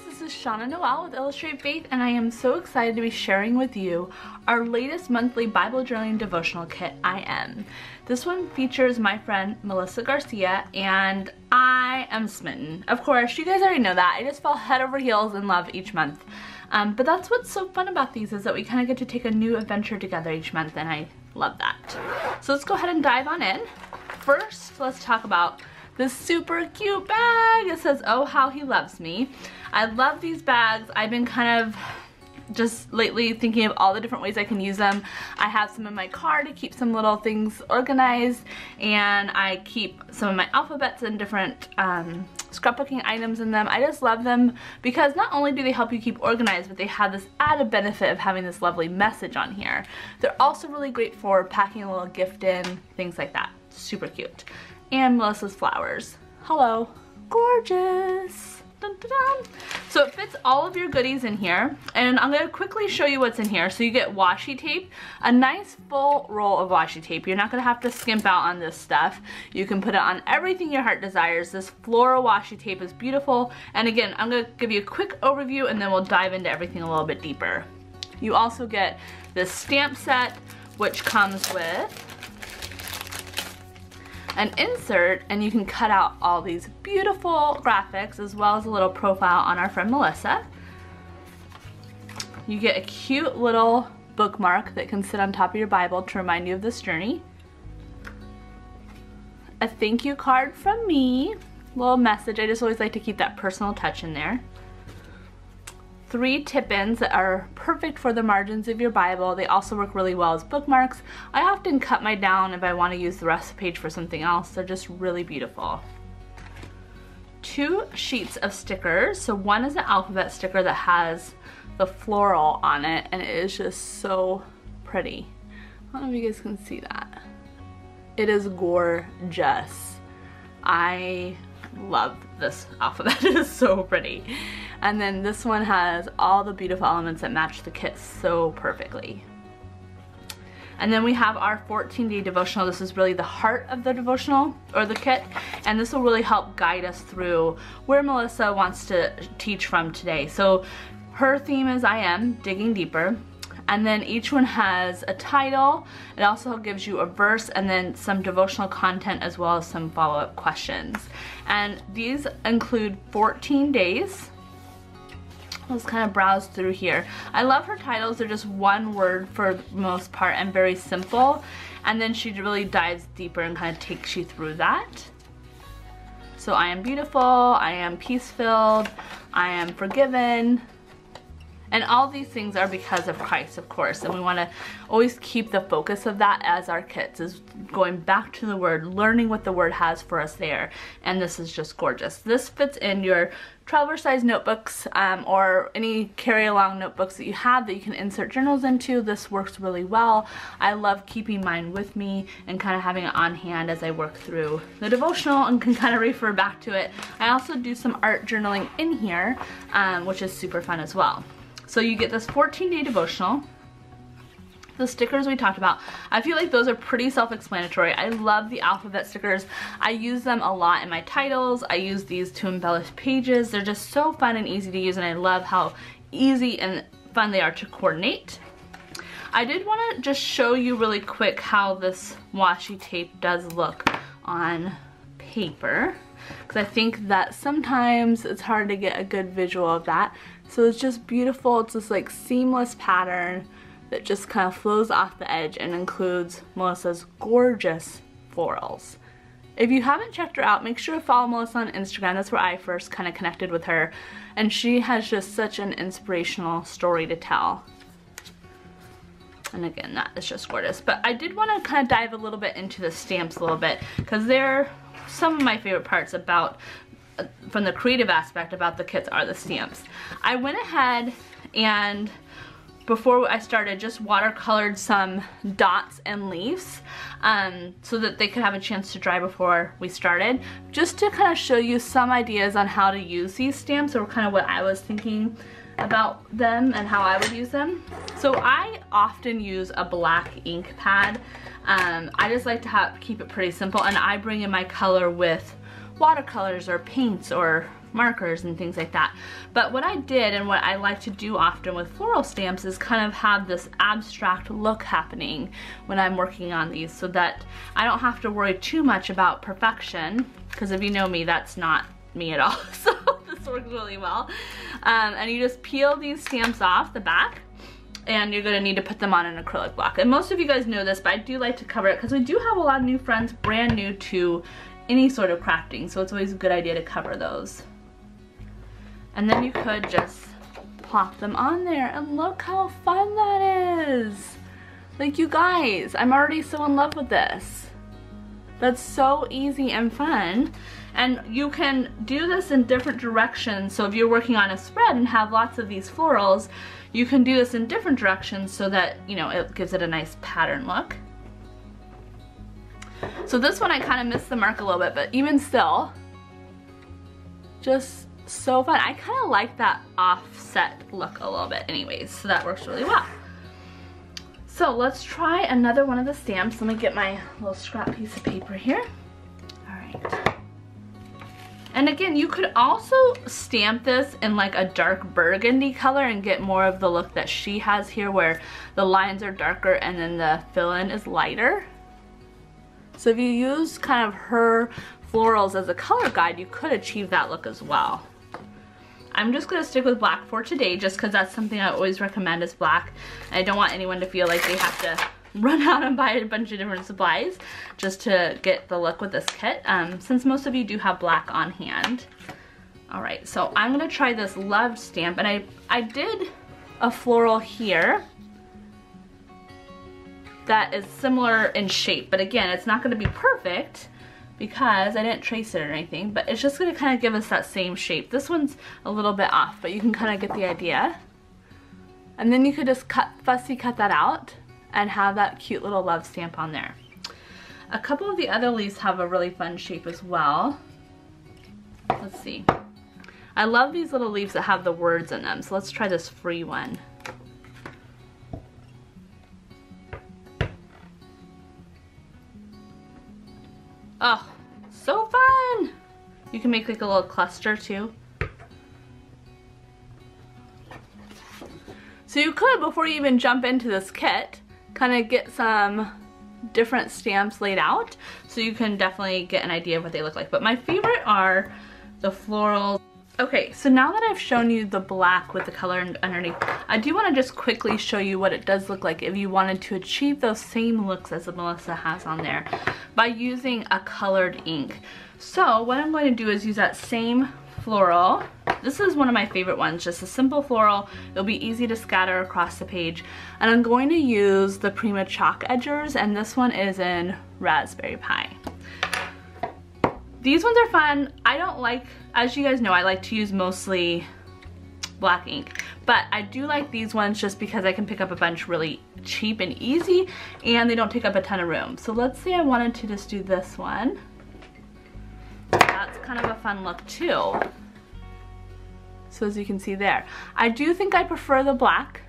This is Shauna Noel with Illustrated Faith, and I am so excited to be sharing with you our latest monthly Bible journaling devotional kit, I Am. This one features my friend Melissa Garcia, and I am smitten. Of course, you guys already know that. I just fell head over heels in love each month. But that's what's so fun about these, is that we kind of get to take a new adventure together each month, and I love that. So let's go ahead and dive on in. First, let's talk about this super cute bag. It says, "Oh, how he loves me." I love these bags. I've been kind of just lately thinking of all the different ways I can use them. I have some in my car to keep some little things organized, and I keep some of my alphabets and different scrapbooking items in them. I just love them because not only do they help you keep organized, but they have this added benefit of having this lovely message on here. They're also really great for packing a little gift in, things like that. Super cute. And Melissa's flowers. Hello. Gorgeous. Dun, dun, dun. So it fits all of your goodies in here, and I'm going to quickly show you what's in here. So you get washi tape, a nice full roll of washi tape. You're not going to have to skimp out on this stuff. You can put it on everything your heart desires. This floral washi tape is beautiful, and again, I'm going to give you a quick overview and then we'll dive into everything a little bit deeper. You also get this stamp set, which comes with an insert, and you can cut out all these beautiful graphics as well as a little profile on our friend Melissa. You get a cute little bookmark that can sit on top of your Bible to remind you of this journey. A thank you card from me, little message. I just always like to keep that personal touch in there. 3 tip-ins that are perfect for the margins of your Bible. They also work really well as bookmarks. I often cut mine down if I want to use the rest of the page for something else. They're just really beautiful. 2 sheets of stickers. So one is an alphabet sticker that has the floral on it, and it is just so pretty. I don't know if you guys can see that. It is gorgeous. I love this alphabet. It is so pretty. And then this one has all the beautiful elements that match the kit so perfectly. And then we have our 14-day devotional. This is really the heart of the devotional, or the kit, and this will really help guide us through where Melissa wants to teach from today. So her theme is I Am, digging deeper. And then each one has a title. It also gives you a verse and then some devotional content as well as some follow-up questions. And these include 14 days. Let's kind of browse through here. I love her titles. They're just one word for the most part and very simple. And then she really dives deeper and kind of takes you through that. So I am beautiful, I am peace-filled, I am forgiven. And all these things are because of Christ, of course, and we want to always keep the focus of that as our kits, is going back to the Word, learning what the Word has for us there, and this is just gorgeous. This fits in your traveler size notebooks or any carry-along notebooks that you have that you can insert journals into. This works really well. I love keeping mine with me and kind of having it on hand as I work through the devotional and can kind of refer back to it. I also do some art journaling in here, which is super fun as well. So you get this 14-day devotional. The stickers we talked about, I feel like those are pretty self-explanatory. I love the alphabet stickers. I use them a lot in my titles. I use these to embellish pages. They're just so fun and easy to use, and I love how easy and fun they are to coordinate. I did want to just show you really quick how this washi tape does look on paper, because I think that sometimes it's hard to get a good visual of that. So it's just beautiful. It's this like seamless pattern that just kind of flows off the edge and includes Melissa's gorgeous florals. If you haven't checked her out, make sure to follow Melissa on Instagram. That's where I first kind of connected with her, and she has just such an inspirational story to tell. And again, that is just gorgeous. But I did want to kind of dive a little bit into the stamps a little bit, because they're some of my favorite parts about from the creative aspect about the kits are the stamps. I went ahead and before I started just watercolored some dots and leaves so that they could have a chance to dry before we started, just to kind of show you some ideas on how to use these stamps, or kind of what I was thinking about them and how I would use them. So I often use a black ink pad. I just like to keep it pretty simple, and I bring in my color with watercolors or paints or markers and things like that. But what I did and what I like to do often with floral stamps is kind of have this abstract look happening when I'm working on these, so that I don't have to worry too much about perfection, because if you know me, that's not me at all. So this works really well. And you just peel these stamps off the back, and you're gonna need to put them on an acrylic block. And most of you guys know this, but I do like to cover it because we do have a lot of new friends brand new to any sort of crafting, so it's always a good idea to cover those. And then you could just plop them on there, and look how fun that is. Like, you guys, I'm already so in love with this. That's so easy and fun. And you can do this in different directions. So if you're working on a spread and have lots of these florals, you can do this in different directions so that, you know, it gives it a nice pattern look. So this one I kind of missed the mark a little bit, but even still, just so fun. I kind of like that offset look a little bit anyways, so that works really well. So let's try another one of the stamps. Let me get my little scrap piece of paper here. All right. And again, you could also stamp this in like a dark burgundy color and get more of the look that she has here, where the lines are darker and then the fill-in is lighter. So if you use kind of her florals as a color guide, you could achieve that look as well. I'm just gonna stick with black for today, just because that's something I always recommend is black. I don't want anyone to feel like they have to run out and buy a bunch of different supplies just to get the look with this kit, since most of you do have black on hand. All right, so I'm gonna try this Loved stamp, and I did a floral here that is similar in shape, but again, it's not gonna be perfect because I didn't trace it or anything, but it's just gonna kind of give us that same shape. This one's a little bit off, but you can kind of get the idea. And then you could just fussy cut that out and have that cute little love stamp on there. A couple of the other leaves have a really fun shape as well. Let's see. I love these little leaves that have the words in them, so let's try this free one. Oh, so fun! You can make like a little cluster too. So you could, before you even jump into this kit, kind of get some different stamps laid out, so you can definitely get an idea of what they look like. But my favorite are the florals. Okay, so now that I've shown you the black with the color underneath, I do want to just quickly show you what it does look like if you wanted to achieve those same looks as Melissa has on there by using a colored ink. So what I'm going to do is use that same floral. This is one of my favorite ones, just a simple floral. It'll be easy to scatter across the page. And I'm going to use the Prima Chalk Edgers, and this one is in Raspberry Pi. These ones are fun. I don't like, as you guys know, I like to use mostly black ink, but I do like these ones just because I can pick up a bunch really cheap and easy, and they don't take up a ton of room. So let's say I wanted to just do this one. That's kind of a fun look too. So as you can see there, I do think I prefer the black,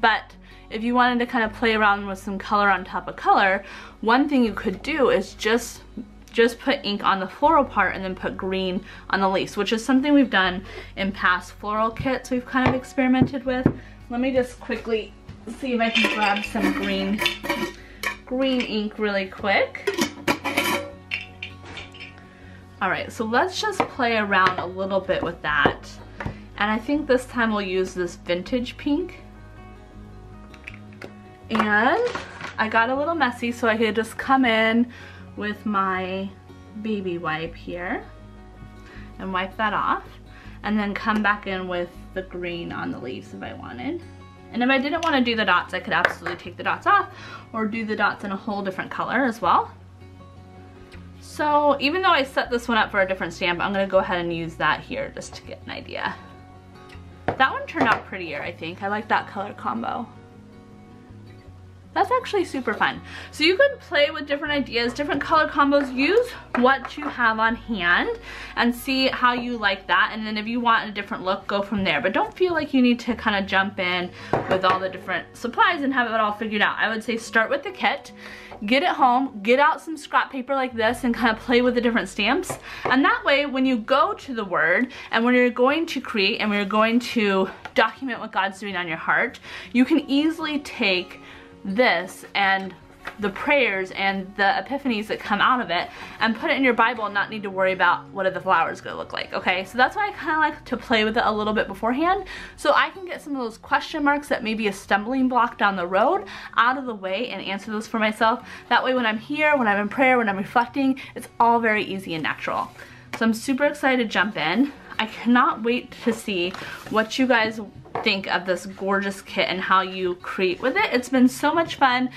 but if you wanted to kind of play around with some color on top of color, one thing you could do is just put ink on the floral part and then put green on the leaves, which is something we've done in past floral kits we've kind of experimented with. Let me just quickly see if I can grab some green ink really quick. All right, so let's just play around a little bit with that. And I think this time we'll use this vintage pink. And I got a little messy, so I could just come in with my baby wipe here and wipe that off, and then come back in with the green on the leaves if I wanted. And if I didn't want to do the dots, I could absolutely take the dots off or do the dots in a whole different color as well. So even though I set this one up for a different stamp, I'm gonna go ahead and use that here just to get an idea. That one turned out prettier, I think. I like that color combo. That's actually super fun. So you can play with different ideas, different color combos, use what you have on hand and see how you like that. And then if you want a different look, go from there. But don't feel like you need to kind of jump in with all the different supplies and have it all figured out. I would say start with the kit, get it home, get out some scrap paper like this and kind of play with the different stamps. And that way, when you go to the Word and when you're going to create and when you're going to document what God's doing on your heart, you can easily take this and the prayers and the epiphanies that come out of it and put it in your Bible and not need to worry about what are the flowers gonna look like, okay? So that's why I kind of like to play with it a little bit beforehand so I can get some of those question marks that may be a stumbling block down the road out of the way and answer those for myself. That way when I'm here, when I'm in prayer, when I'm reflecting, it's all very easy and natural. So I'm super excited to jump in. I cannot wait to see what you guys think of this gorgeous kit and how you create with it. It's been so much fun.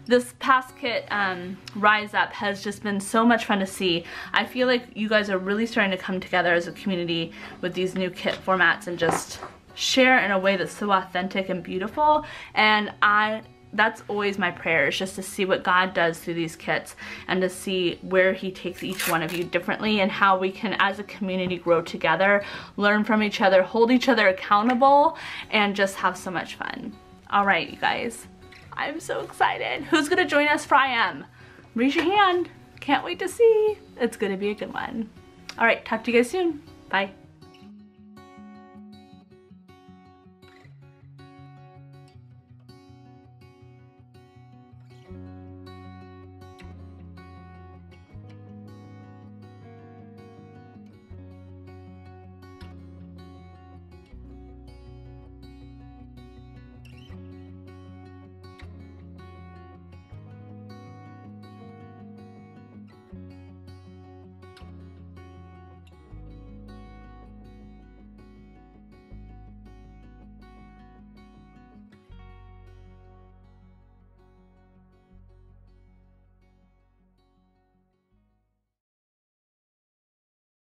This past kit, Rise Up, has just been so much fun to see. I feel like you guys are really starting to come together as a community with these new kit formats and just share in a way that's so authentic and beautiful. And that's always my prayer, is just to see what God does through these kits and to see where He takes each one of you differently and how we can as a community grow together, learn from each other, hold each other accountable, and just have so much fun. All right, you guys, I'm so excited. Who's gonna join us for I Am? Raise your hand. Can't wait to see. It's gonna be a good one. All right, talk to you guys soon. Bye.